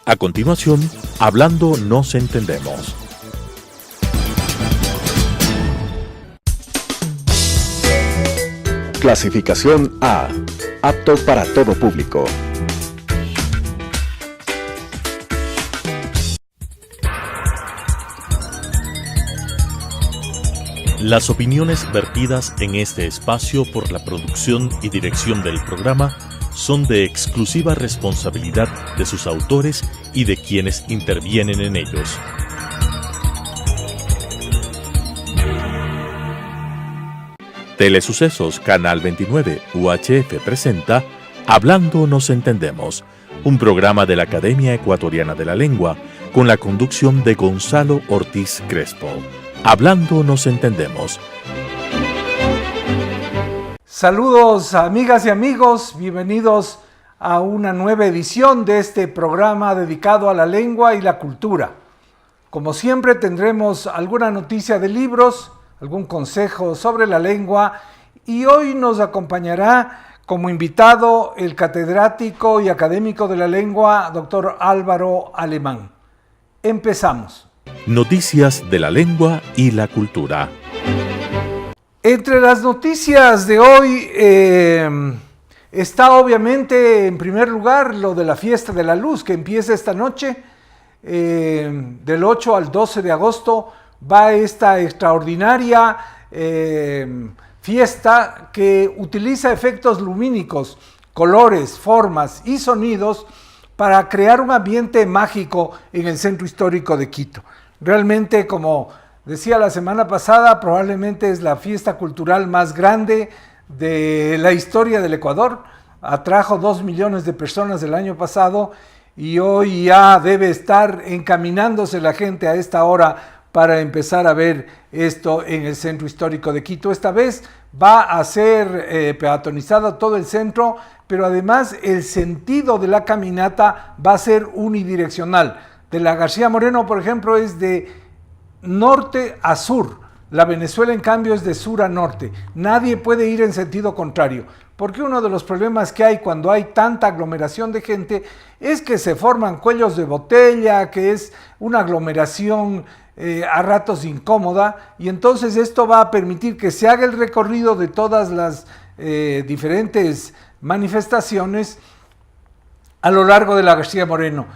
A continuación, Hablando nos entendemos. Clasificación A. Apto para todo público. Las opiniones vertidas en este espacio por la producción y dirección del programa son de exclusiva responsabilidad de sus autores y de quienes intervienen en ellos. Telesucesos Canal 29 UHF presenta Hablando nos entendemos, un programa de la Academia Ecuatoriana de la Lengua con la conducción de Gonzalo Ortiz Crespo. Hablando nos entendemos. Saludos amigas y amigos, bienvenidos a una nueva edición de este programa dedicado a la lengua y la cultura. Como siempre tendremos alguna noticia de libros, algún consejo sobre la lengua y hoy nos acompañará como invitado el catedrático y académico de la lengua, Dr. Álvaro Alemán. Empezamos. Noticias de la lengua y la cultura. Entre las noticias de hoy está obviamente en primer lugar lo de la Fiesta de la Luz que empieza esta noche, del 8 al 12 de agosto va esta extraordinaria fiesta que utiliza efectos lumínicos, colores, formas y sonidos para crear un ambiente mágico en el centro histórico de Quito. Realmente, como decía la semana pasada, probablemente es la fiesta cultural más grande de la historia del Ecuador. Atrajo 2 millones de personas el año pasado y hoy ya debe estar encaminándose la gente a esta hora para empezar a ver esto en el centro histórico de Quito. Esta vez va a ser peatonizado todo el centro, pero además el sentido de la caminata va a ser unidireccional. De la García Moreno, por ejemplo, es de norte a sur. La Venezuela, en cambio, es de sur a norte. Nadie puede ir en sentido contrario, porque uno de los problemas que hay cuando hay tanta aglomeración de gente es que se forman cuellos de botella, que es una aglomeración a ratos incómoda, y entonces esto va a permitir que se haga el recorrido de todas las diferentes manifestaciones a lo largo de la García Moreno.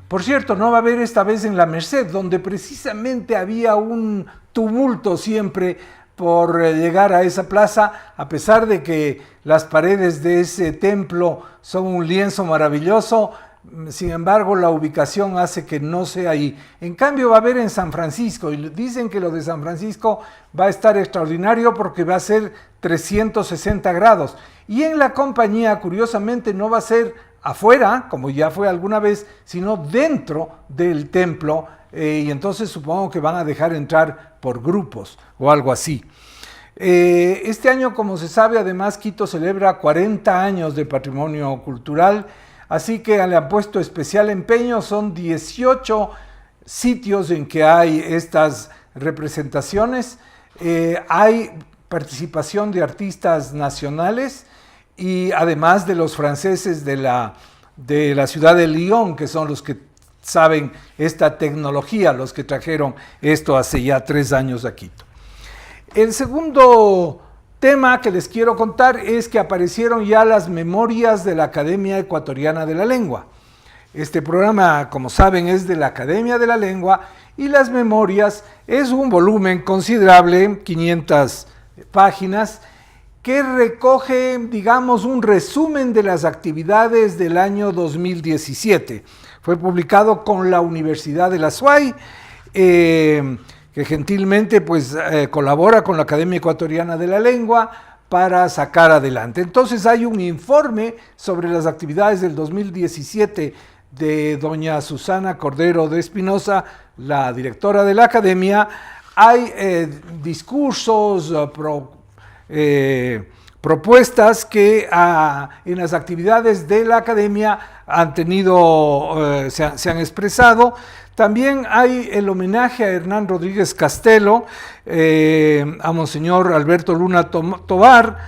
Por cierto, no va a haber esta vez en la Merced, donde precisamente había un tumulto siempre por llegar a esa plaza, a pesar de que las paredes de ese templo son un lienzo maravilloso. Sin embargo, la ubicación hace que no sea ahí. En cambio, va a haber en San Francisco, y dicen que lo de San Francisco va a estar extraordinario porque va a ser 360 grados. Y en la compañía, curiosamente, no va a ser afuera, como ya fue alguna vez, sino dentro del templo, y entonces supongo que van a dejar entrar por grupos o algo así. Este año, como se sabe, además Quito celebra 40 años de patrimonio cultural, así que le han puesto especial empeño. Son 18 sitios en que hay estas representaciones, hay participación de artistas nacionales y además de los franceses de la ciudad de Lyon, que son los que saben esta tecnología, los que trajeron esto hace ya 3 años a Quito. El segundo tema que les quiero contar es que aparecieron ya las memorias de la Academia Ecuatoriana de la Lengua. Este programa, como saben, es de la Academia de la Lengua y las memorias es un volumen considerable, 500 páginas, que recoge, digamos, un resumen de las actividades del año 2017. Fue publicado con la Universidad de la SUAY, que gentilmente pues, colabora con la Academia Ecuatoriana de la Lengua para sacar adelante. Entonces hay un informe sobre las actividades del 2017 de doña Susana Cordero de Espinosa, la directora de la Academia. Hay discursos, propuestas que en las actividades de la Academia han tenido, se han expresado. También hay el homenaje a Hernán Rodríguez Castelo, a Monseñor Alberto Luna Tovar,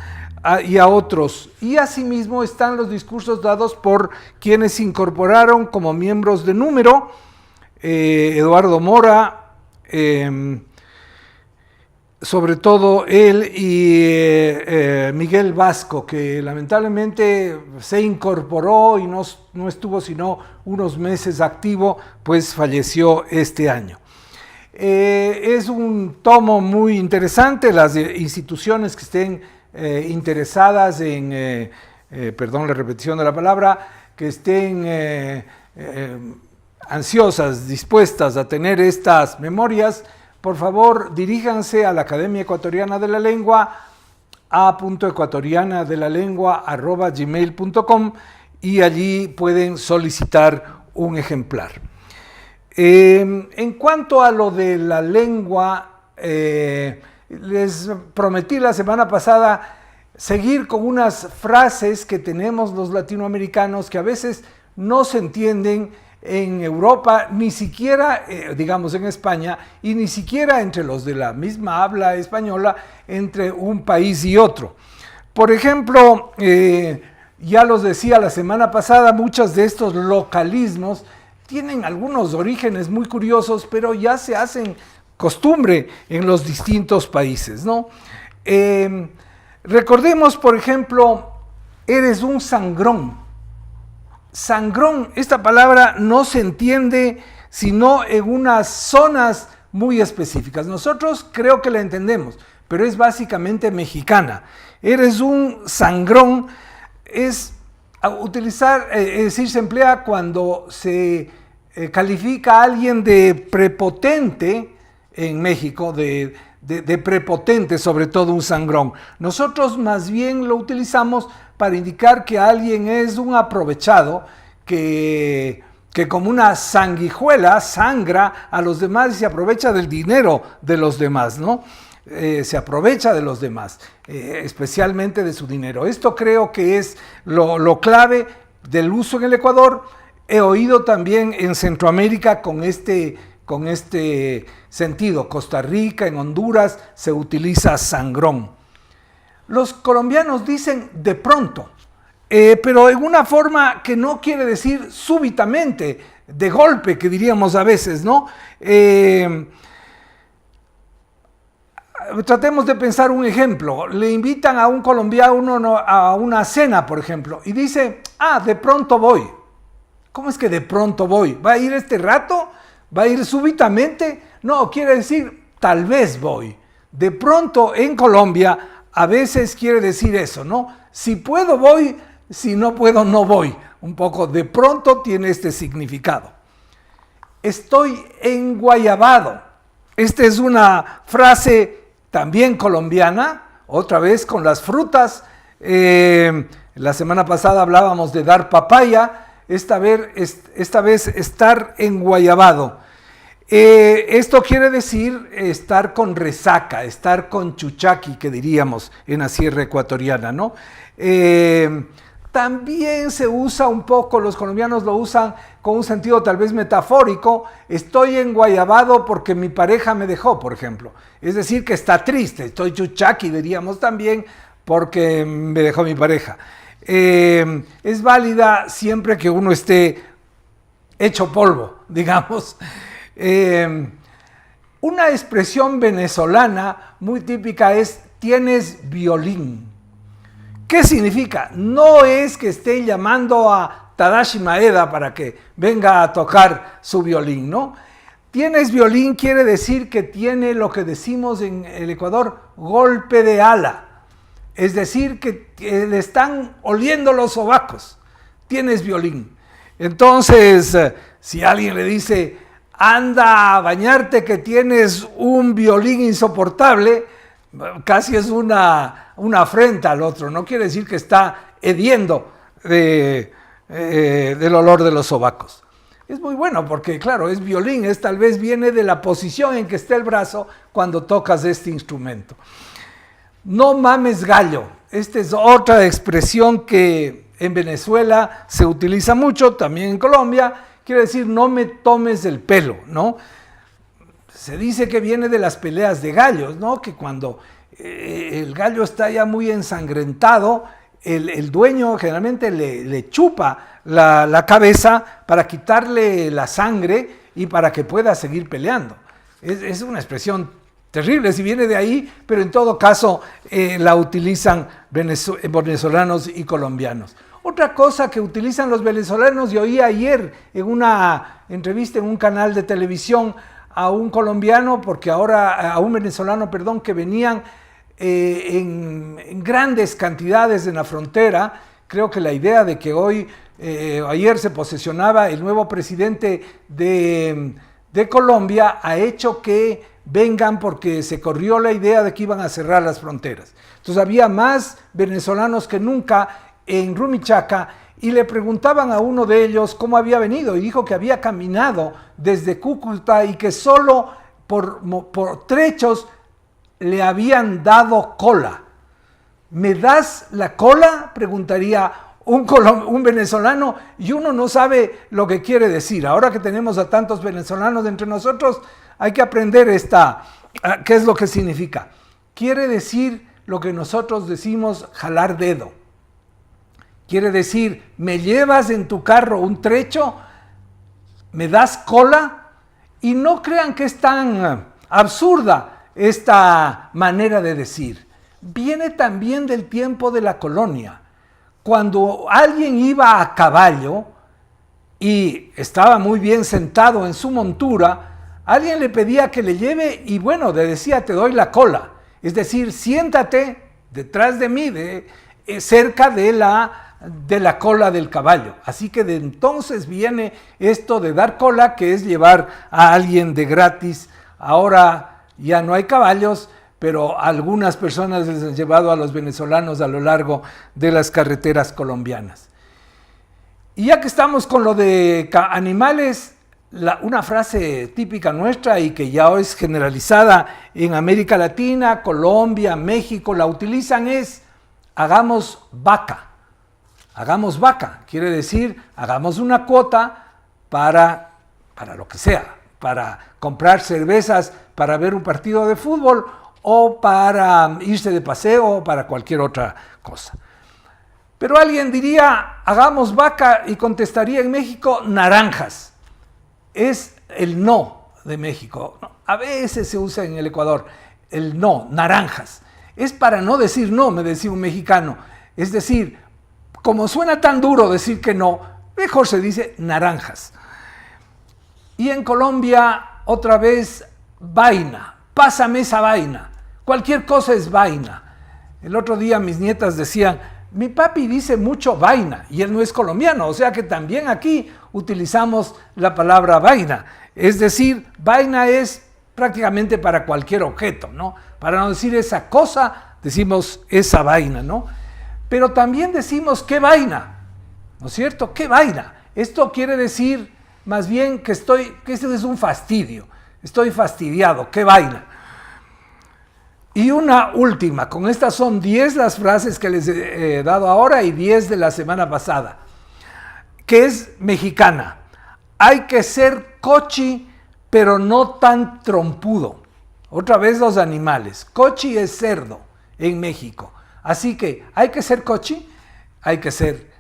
y a otros. Y asimismo están los discursos dados por quienes se incorporaron como miembros de número, Eduardo Mora, sobre todo él y Miguel Vasco, que lamentablemente se incorporó y no estuvo sino unos meses activo, pues falleció este año. Es un tomo muy interesante. Las instituciones que estén interesadas en, perdón la repetición de la palabra, que estén ansiosas, dispuestas a tener estas memorias, por favor diríjanse a la Academia Ecuatoriana de la Lengua, a.ecuatorianadelalengua@gmail.com, y allí pueden solicitar un ejemplar. En cuanto a lo de la lengua, les prometí la semana pasada seguir con unas frases que tenemos los latinoamericanos que a veces no se entienden en Europa, ni siquiera, digamos, en España, y ni siquiera entre los de la misma habla española, entre un país y otro. Por ejemplo, ya los decía la semana pasada, muchos de estos localismos tienen algunos orígenes muy curiosos, pero ya se hacen costumbre en los distintos países, ¿no? Recordemos, por ejemplo, eres un sangrón. Sangrón, esta palabra no se entiende sino en unas zonas muy específicas. Nosotros creo que la entendemos, pero es básicamente mexicana. Eres un sangrón, es utilizar, es decir, se emplea cuando se califica a alguien de prepotente en México, de prepotente, sobre todo un sangrón. Nosotros más bien lo utilizamos para indicar que alguien es un aprovechado, que como una sanguijuela sangra a los demás y se aprovecha del dinero de los demás, ¿no? Se aprovecha de los demás, especialmente de su dinero. Esto creo que es lo clave del uso en el Ecuador. He oído también en Centroamérica con este sentido. Costa Rica, en Honduras, se utiliza sangrón. Los colombianos dicen de pronto, pero en una forma que no quiere decir súbitamente, de golpe, que diríamos a veces, ¿no? Tratemos de pensar un ejemplo. Le invitan a un colombiano a una cena, por ejemplo, y dice, de pronto voy. ¿Cómo es que de pronto voy? ¿Va a ir este rato? ¿Va a ir súbitamente? No, quiere decir, tal vez voy. De pronto en Colombia a veces quiere decir eso, ¿no? Si puedo voy, si no puedo no voy. Un poco de pronto tiene este significado. Estoy enguayabado. Esta es una frase también colombiana, otra vez con las frutas. La semana pasada hablábamos de dar papaya. Esta vez estar enguayabado. Esto quiere decir estar con resaca, estar con chuchaqui, que diríamos en la sierra ecuatoriana, ¿no? También se usa un poco, los colombianos lo usan con un sentido tal vez metafórico. Estoy enguayabado porque mi pareja me dejó, por ejemplo. Es decir, que está triste. Estoy chuchaqui, diríamos también, porque me dejó mi pareja. Es válida siempre que uno esté hecho polvo, digamos. Una expresión venezolana muy típica es tienes violín. ¿Qué significa? No es que esté llamando a Tadashi Maeda para que venga a tocar su violín, ¿no? Tienes violín quiere decir que tiene lo que decimos en el Ecuador, golpe de ala. Es decir, que le están oliendo los sobacos. Tienes violín. Entonces, si alguien le dice, anda a bañarte que tienes un violín insoportable, casi es una afrenta al otro. No quiere decir que está hediendo del olor de los sobacos. Es muy bueno porque, claro, es violín, tal vez viene de la posición en que está el brazo cuando tocas este instrumento. No mames gallo. Esta es otra expresión que en Venezuela se utiliza mucho, también en Colombia. Quiere decir no me tomes el pelo, ¿no? Se dice que viene de las peleas de gallos, ¿no? Que cuando el gallo está ya muy ensangrentado, el dueño generalmente le chupa la cabeza para quitarle la sangre y para que pueda seguir peleando. Es una expresión terrible si viene de ahí, pero en todo caso la utilizan venezolanos y colombianos. Otra cosa que utilizan los venezolanos, yo oí ayer en una entrevista en un canal de televisión a un colombiano, porque ahora a un venezolano, perdón, que venían en grandes cantidades en la frontera. Creo que la idea de que ayer se posesionaba el nuevo presidente de Colombia ha hecho que vengan porque se corrió la idea de que iban a cerrar las fronteras. Entonces había más venezolanos que nunca en Rumichaca y le preguntaban a uno de ellos cómo había venido y dijo que había caminado desde Cúcuta y que solo por trechos le habían dado cola. ¿Me das la cola?, preguntaría un venezolano, y uno no sabe lo que quiere decir. Ahora que tenemos a tantos venezolanos entre nosotros, hay que aprender qué es lo que significa. Quiere decir lo que nosotros decimos jalar dedo. Quiere decir, me llevas en tu carro un trecho, me das cola, y no crean que es tan absurda esta manera de decir. Viene también del tiempo de la colonia. Cuando alguien iba a caballo y estaba muy bien sentado en su montura, alguien le pedía que le lleve y bueno, le decía, te doy la cola. Es decir, siéntate detrás de mí, cerca de la cola del caballo. Así que de entonces viene esto de dar cola, que es llevar a alguien de gratis. Ahora ya no hay caballos, pero algunas personas les han llevado a los venezolanos a lo largo de las carreteras colombianas. Y ya que estamos con lo de animales, una frase típica nuestra y que ya es generalizada en América Latina, Colombia, México, la utilizan es hagamos vaca. Hagamos vaca, quiere decir hagamos una cuota para lo que sea, para comprar cervezas, para ver un partido de fútbol o para irse de paseo o para cualquier otra cosa. Pero alguien diría, hagamos vaca, y contestaría en México, naranjas. Es el no de México. A veces se usa en el Ecuador el no, naranjas. Es para no decir no, me decía un mexicano. Es decir, como suena tan duro decir que no, mejor se dice naranjas. Y en Colombia, otra vez, vaina. Pásame esa vaina. Cualquier cosa es vaina. El otro día mis nietas decían, mi papi dice mucho vaina, y él no es colombiano, o sea que también aquí utilizamos la palabra vaina. Es decir, vaina es prácticamente para cualquier objeto, ¿no? Para no decir esa cosa, decimos esa vaina, ¿no? Pero también decimos qué vaina, ¿no es cierto? ¿Qué vaina? Esto quiere decir más bien que esto es un fastidio. Estoy fastidiado, qué vaina. Y una última, con estas son 10 las frases que les he dado ahora y 10 de la semana pasada, que es mexicana. Hay que ser cochi, pero no tan trompudo. Otra vez los animales. Cochi es cerdo en México. Así que hay que ser cochi, hay que ser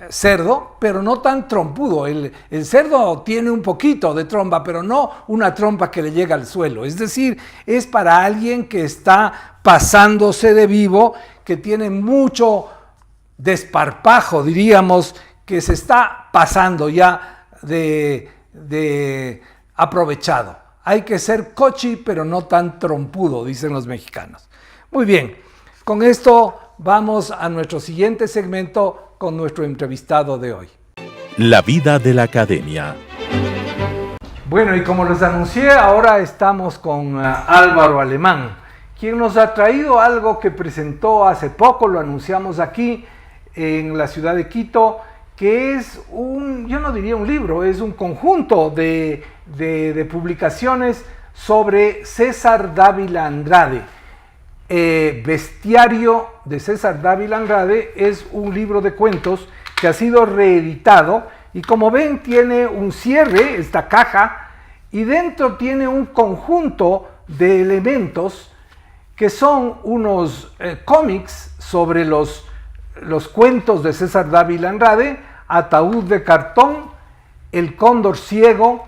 cerdo, pero no tan trompudo. El cerdo tiene un poquito de trompa, pero no una trompa que le llega al suelo. Es decir, es para alguien que está pasándose de vivo, que tiene mucho desparpajo, diríamos, que se está pasando ya de aprovechado. Hay que ser cochi, pero no tan trompudo, dicen los mexicanos. Muy bien, con esto vamos a nuestro siguiente segmento con nuestro entrevistado de hoy. La vida de la academia. Bueno, y como les anuncié, ahora estamos con Álvaro Alemán, quien nos ha traído algo que presentó hace poco, lo anunciamos aquí en la ciudad de Quito, que es yo no diría un libro, es un conjunto de publicaciones sobre César Dávila Andrade. Bestiario de César Dávila Andrade es un libro de cuentos que ha sido reeditado y como ven tiene un cierre, esta caja, y dentro tiene un conjunto de elementos que son unos cómics sobre los cuentos de César Dávila Andrade: Ataúd de cartón, El cóndor ciego,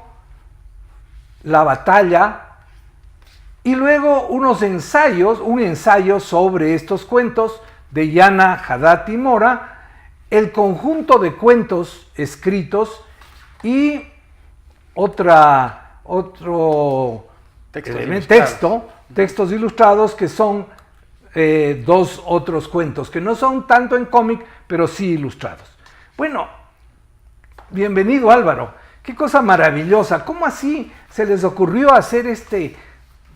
La batalla, y luego un ensayo sobre estos cuentos de Yana Haddad Mora, el conjunto de cuentos escritos y textos ilustrados, que son dos otros cuentos que no son tanto en cómic, pero sí ilustrados. Bueno, bienvenido, Álvaro. Qué cosa maravillosa. ¿Cómo así se les ocurrió hacer este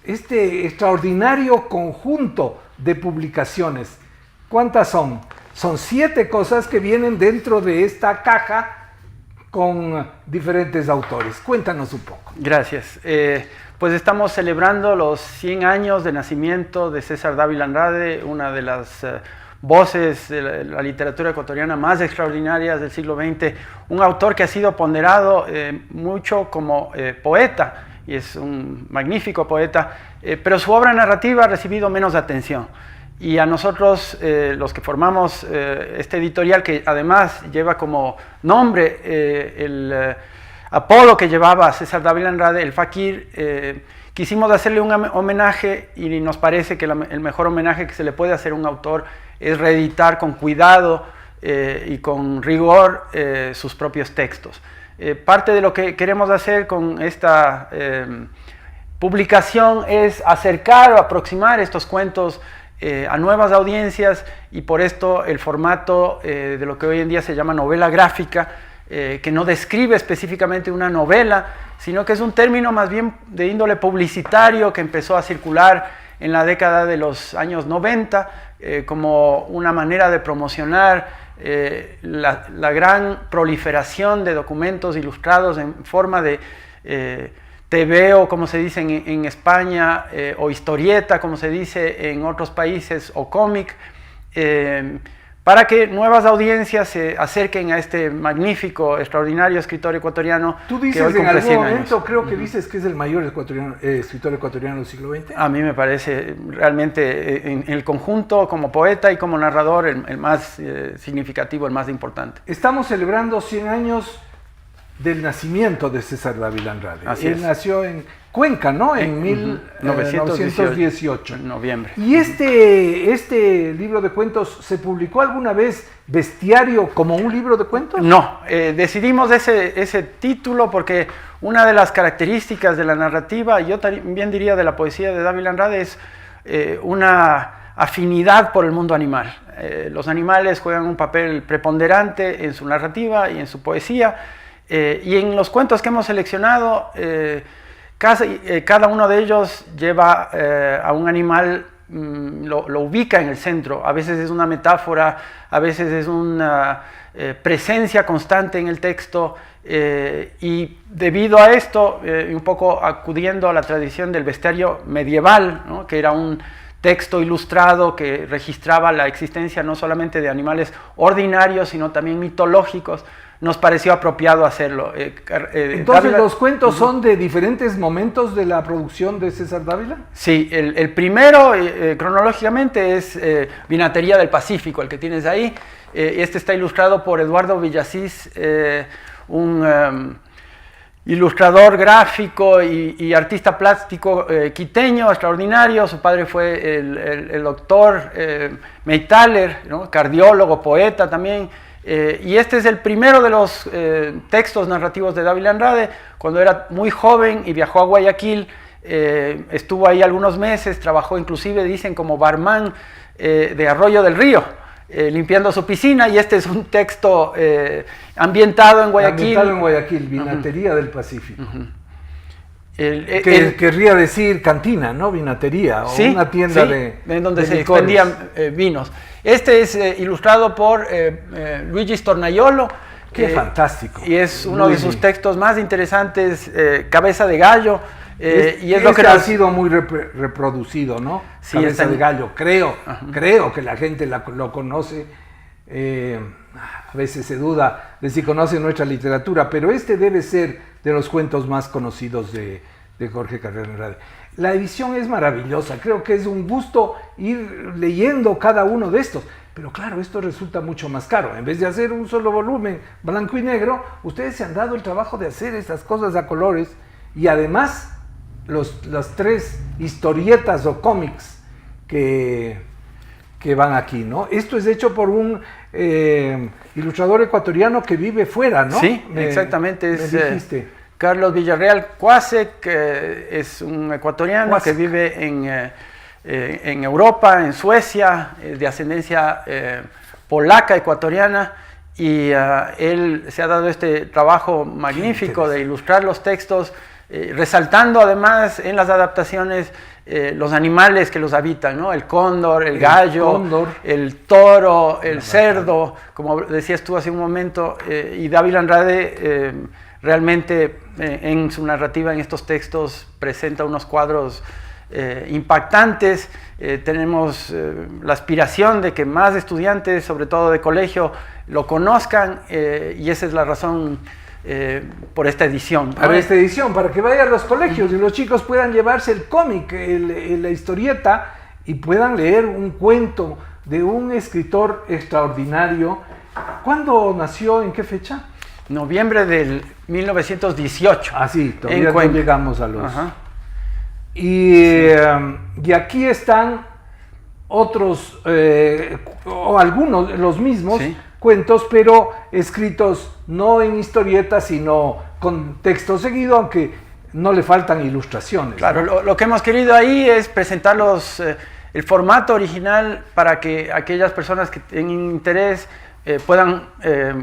extraordinario conjunto de publicaciones? ¿Cuántas son? Son 7 cosas que vienen dentro de esta caja con diferentes autores. Cuéntanos un poco. Gracias. Pues estamos celebrando los 100 años de nacimiento de César Dávila Andrade, una de las voces de la literatura ecuatoriana más extraordinarias del siglo XX, un autor que ha sido ponderado mucho como poeta, y es un magnífico poeta, pero su obra narrativa ha recibido menos atención. Y a nosotros, los que formamos este editorial, que además lleva como nombre el apodo que llevaba César Dávila Andrade, el Fakir, quisimos hacerle un homenaje, y nos parece que el mejor homenaje que se le puede hacer a un autor es reeditar con cuidado y con rigor sus propios textos. Parte de lo que queremos hacer con esta publicación es acercar o aproximar estos cuentos a nuevas audiencias, y por esto el formato de lo que hoy en día se llama novela gráfica, que no describe específicamente una novela, sino que es un término más bien de índole publicitario que empezó a circular en la década de los años 90 como una manera de promocionar la gran proliferación de documentos ilustrados en forma de TVO, como se dice en España, o historieta, como se dice en otros países, o cómic, para que nuevas audiencias se acerquen a este magnífico, extraordinario escritor ecuatoriano. Tú dices, que hoy en algún momento creo que dices que es el mayor escritor ecuatoriano del siglo XX. A mí me parece realmente en el conjunto, como poeta y como narrador, el más significativo, el más importante. Estamos celebrando 100 años del nacimiento de César Dávila Andrade. Él nació en Cuenca, ¿no? En 1918. En noviembre. ¿Y este libro de cuentos se publicó alguna vez bestiario como un libro de cuentos? No, decidimos ese título porque una de las características de la narrativa, yo también diría de la poesía de Dávila Andrade, es una afinidad por el mundo animal. Los animales juegan un papel preponderante en su narrativa y en su poesía. Y en los cuentos que hemos seleccionado, cada uno de ellos lleva a un animal, lo ubica en el centro. A veces es una metáfora, a veces es una presencia constante en el texto, y debido a esto, un poco acudiendo a la tradición del bestiario medieval, ¿no?, que era un texto ilustrado que registraba la existencia no solamente de animales ordinarios, sino también mitológicos, nos pareció apropiado hacerlo. Entonces, Dávila, ¿los cuentos son de diferentes momentos de la producción de César Dávila? Sí, el primero, cronológicamente, es Vinatería del Pacífico, el que tienes ahí. Este está ilustrado por Eduardo Villasís, un ilustrador gráfico y artista plástico quiteño extraordinario. Su padre fue el doctor Meitaler, ¿no?, cardiólogo, poeta también. Y este es el primero de los textos narrativos de Dávila Andrade. Cuando era muy joven y viajó a Guayaquil, estuvo ahí algunos meses, trabajó inclusive, dicen, como barman de Arroyo del Río, limpiando su piscina, y este es un texto ambientado en Guayaquil. Ambientado en Guayaquil, Vinatería del Pacífico. Querría decir cantina, ¿no? Vinatería, o sí, una tienda en donde se expendían vinos. Este es ilustrado por Luigi Stornaiolo. ¡Qué fantástico! Y es uno de sus textos más interesantes, Cabeza de Gallo. Y es lo que ha sido muy reproducido, ¿no? Sí, Cabeza de Gallo, creo que la gente lo conoce. A veces se duda de si conoce nuestra literatura, pero este debe ser de los cuentos más conocidos de de Jorge Carrera Andrade. La edición es maravillosa, creo que es un gusto ir leyendo cada uno de estos, pero claro, esto resulta mucho más caro. En vez de hacer un solo volumen blanco y negro, ustedes se han dado el trabajo de hacer estas cosas a colores y además las 3 historietas o cómics que van aquí, ¿no? Esto es hecho por un ilustrador ecuatoriano que vive fuera, ¿no? Sí, exactamente. Me dijiste. Carlos Villarreal Cuasek, que es un ecuatoriano que vive en Europa, en Suecia, de ascendencia polaca ecuatoriana, y él se ha dado este trabajo magnífico de ilustrar los textos, resaltando además en las adaptaciones los animales que los habitan, ¿no? El cóndor, el gallo, el toro, el cerdo, como decías tú hace un momento, y Dávila Andrade realmente en su narrativa, en estos textos, presenta unos cuadros impactantes. Tenemos la aspiración de que más estudiantes, sobre todo de colegio, lo conozcan, y esa es la razón por esta edición, ¿no? Para esta edición, para que vayan a los colegios y los chicos puedan llevarse el cómic, la historieta, y puedan leer un cuento de un escritor extraordinario. ¿Cuándo nació? ¿En qué fecha? Noviembre del 1918. Ah, sí, todavía no llegamos a los... Ajá. Y aquí están otros, o algunos, los mismos, sí, cuentos, pero escritos no en historietas, sino con texto seguido, aunque no le faltan ilustraciones. Claro, ¿no? Lo que hemos querido ahí es presentar el formato original para que aquellas personas que tengan interés puedan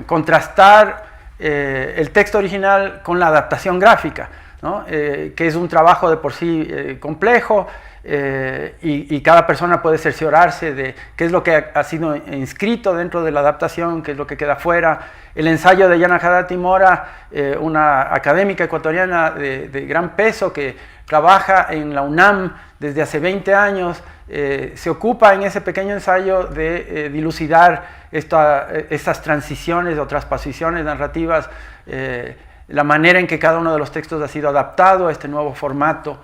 contrastar el texto original con la adaptación gráfica, ¿no? Que es un trabajo de por sí complejo, y cada persona puede cerciorarse de qué es lo que ha sido inscrito dentro de la adaptación, qué es lo que queda fuera. El ensayo de Yana Hadati Mora, una académica ecuatoriana de gran peso que trabaja en la UNAM desde hace 20 años, se ocupa en ese pequeño ensayo de dilucidar estas transiciones o transposiciones narrativas, la manera en que cada uno de los textos ha sido adaptado a este nuevo formato.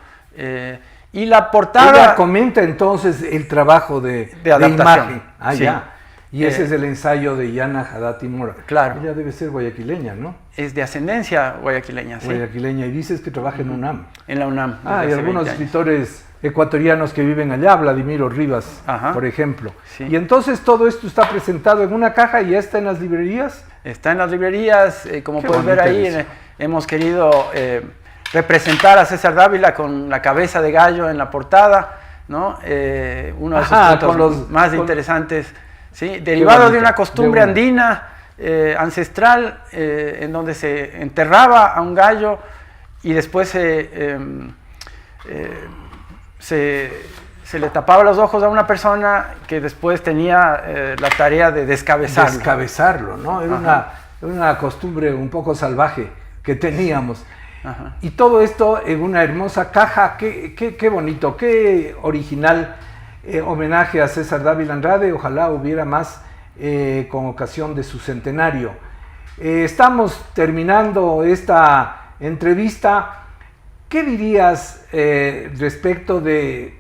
Y la portada... Ella comenta entonces el trabajo de imagen. Ah, sí. Ya. Y ese es el ensayo de Yana Hadati Mora. Claro. Ella debe ser guayaquileña, ¿no? Es de ascendencia guayaquileña, sí. Guayaquileña, y dices que trabaja en UNAM. En la UNAM. Ah, y algunos escritores ecuatorianos que viven allá, Vladimiro Rivas, ajá, por ejemplo. Sí. Y entonces todo esto está presentado en una caja y ya está en las librerías. Está en las librerías, como puedes ver ahí, hemos querido representar a César Dávila con la cabeza de gallo en la portada, ¿no? Uno de sus puntos más interesantes, ¿sí? Derivado de una costumbre andina ancestral, en donde se enterraba a un gallo y después se le tapaba los ojos a una persona que después tenía la tarea de descabezarlo. Descabezarlo, ¿no? Era una costumbre un poco salvaje que teníamos. Ajá. Y todo esto en una hermosa caja. Qué bonito, qué original homenaje a César Dávila Andrade. Ojalá hubiera más con ocasión de su centenario. Estamos terminando esta entrevista. ¿Qué dirías respecto de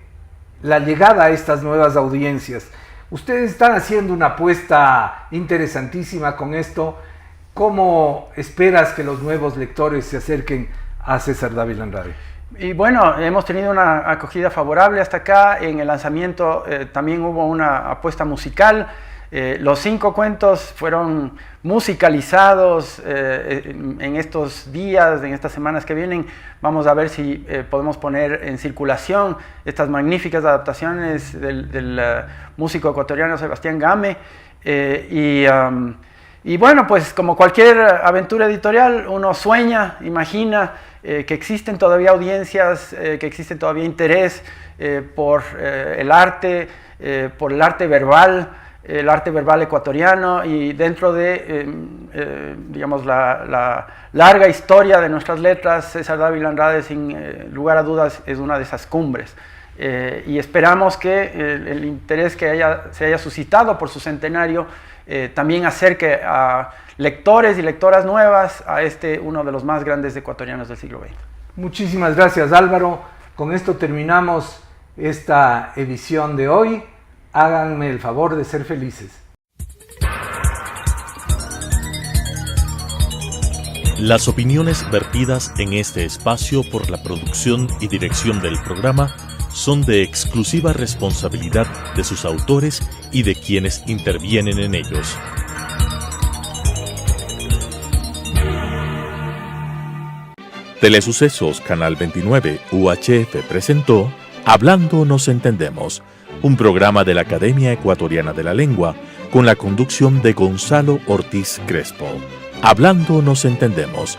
la llegada a estas nuevas audiencias? Ustedes están haciendo una apuesta interesantísima con esto. ¿Cómo esperas que los nuevos lectores se acerquen a César Dávila Andrade? Y bueno, hemos tenido una acogida favorable hasta acá. En el lanzamiento también hubo una apuesta musical. Los 5 cuentos fueron musicalizados en estos días, en estas semanas que vienen. Vamos a ver si podemos poner en circulación estas magníficas adaptaciones del músico ecuatoriano Sebastián Game. Y bueno, pues como cualquier aventura editorial, uno sueña, imagina que existen todavía audiencias, que existe todavía interés por el arte verbal, el arte verbal ecuatoriano, y dentro de, digamos, la larga historia de nuestras letras, César Dávila Andrade, sin lugar a dudas, es una de esas cumbres. y esperamos que el interés que se haya suscitado por su centenario también acerque a lectores y lectoras nuevas a uno de los más grandes ecuatorianos del siglo XX. Muchísimas gracias, Álvaro. Con esto terminamos esta edición de hoy. Háganme el favor de ser felices. Las opiniones vertidas en este espacio por la producción y dirección del programa son de exclusiva responsabilidad de sus autores y de quienes intervienen en ellos. Telesucesos Canal 29 UHF presentó Hablando nos entendemos, un programa de la Academia Ecuatoriana de la Lengua con la conducción de Gonzalo Ortiz Crespo. Hablando nos entendemos,